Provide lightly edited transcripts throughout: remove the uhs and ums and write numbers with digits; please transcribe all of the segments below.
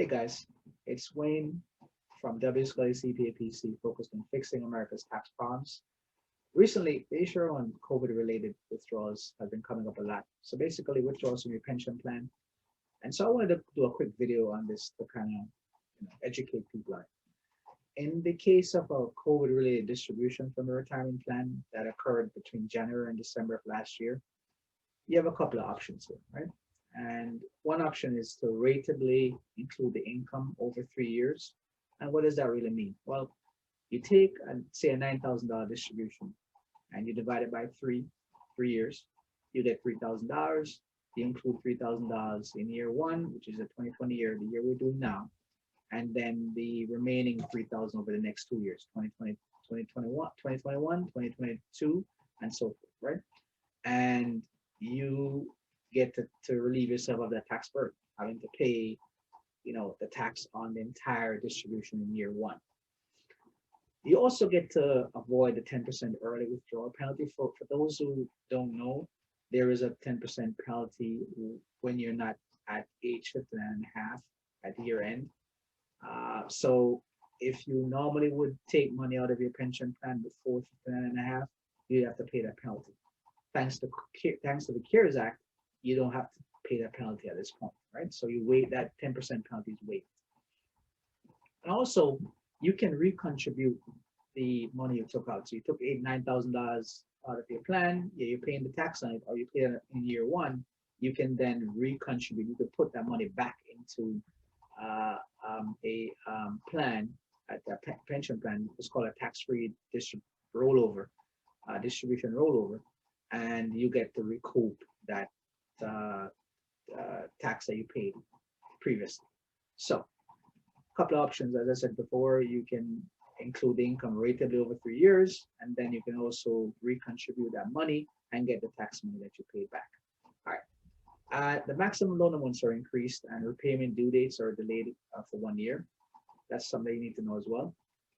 Hey guys, it's Wayne from W Scully CPA PC, focused on fixing America's tax problems. Recently, the issue on COVID-related withdrawals has been coming up a lot. So basically, withdrawals from your pension plan. And so I wanted to do a quick video on this to kind of educate people on it. In the case of a COVID-related distribution from a retirement plan that occurred between January and December of last year, you have a couple of options here, right? And one option is to ratably include the income over 3 years. And what does that really mean? Well, you take, say, a $9,000 distribution and you divide it by three years, you get $3,000. You include $3,000 in year one, which is a 2020 year, the year we're doing now. And then the remaining 3,000 over the next 2 years, 2020, 2021, 2022, and so forth, right? And you get to relieve yourself of that tax burden, having to pay, the tax on the entire distribution in year one. You also get to avoid the 10% early withdrawal penalty. For those who don't know, there is a 10% penalty when you're not at age 59 and a half at year end. So if you normally would take money out of your pension plan before 59 and a half, you have to pay that penalty. Thanks to the CARES Act, you don't have to pay that penalty at this point, right? So you wait, that 10% penalty is waived. And also, you can recontribute the money you took out. So you took $9,000 out of your plan, yeah, you're paying the tax on it, or you pay it in year one, you can then recontribute. You could put that money back into a plan, at the pension plan. It's called a tax-free rollover, distribution rollover, and you get to recoup that tax that you paid previously. So a couple of options, as I said before, you can include the income ratably over 3 years, and then you can also recontribute that money and get the tax money that you paid back. All right. The maximum loan amounts are increased and repayment due dates are delayed for 1 year. That's something you need to know as well.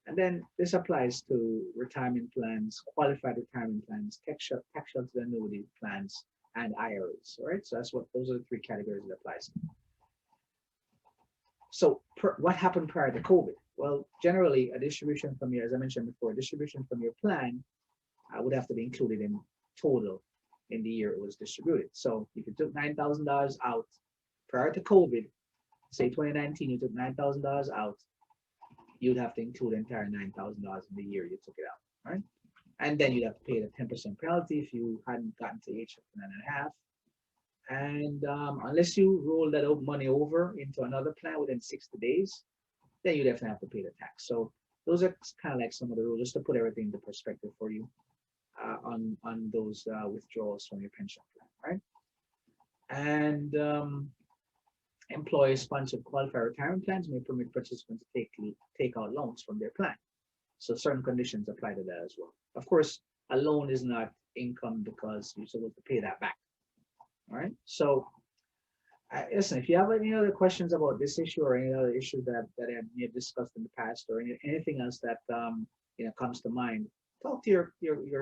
And then this applies to retirement plans, qualified retirement plans, tax sheltered annuity plans, and IRAs. All right, so those are the three categories it applies to. So what happened prior to COVID? Well, generally a distribution from your, as I mentioned before, a distribution from your plan would have to be included in total in the year it was distributed. So if you took $9,000 out prior to COVID, say 2019, you took $9,000 out, you'd have to include the entire $9,000 in the year you took it out, right? And then you'd have to pay the 10% penalty if you hadn't gotten to age 59 and a half. And unless you roll that money over into another plan within 60 days, then you definitely have to pay the tax. So those are kind of like some of the rules, just to put everything into perspective for you on those withdrawals from your pension plan, right? And employer-sponsored qualified retirement plans may permit participants to take out loans from their plan. So certain conditions apply to that as well. Of course, a loan is not income because you're supposed to pay that back. All right. So listen, if you have any other questions about this issue or any other issues that I may have discussed in the past, or anything else that comes to mind, talk to your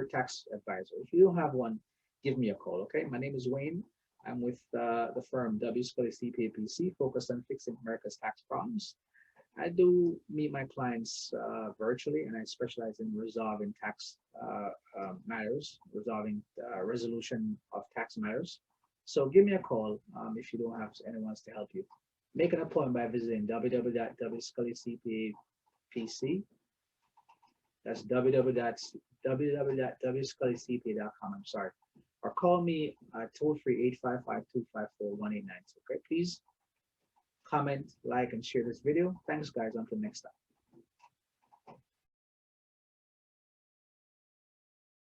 tax advisor. If you don't have one, give me a call. Okay. My name is Wayne. I'm with the firm W Scully CPA PC, focused on fixing America's tax problems. I do meet my clients virtually, and I specialize in resolving tax matters, resolution of tax matters. So give me a call if you don't have anyone else to help you. Make an appointment by visiting www.wscullycpapc. That's www.wscullycpa.com. I'm sorry. Or call me toll-free 855-254-1892. Okay, please comment, like, and share this video. Thanks, guys. Until next time.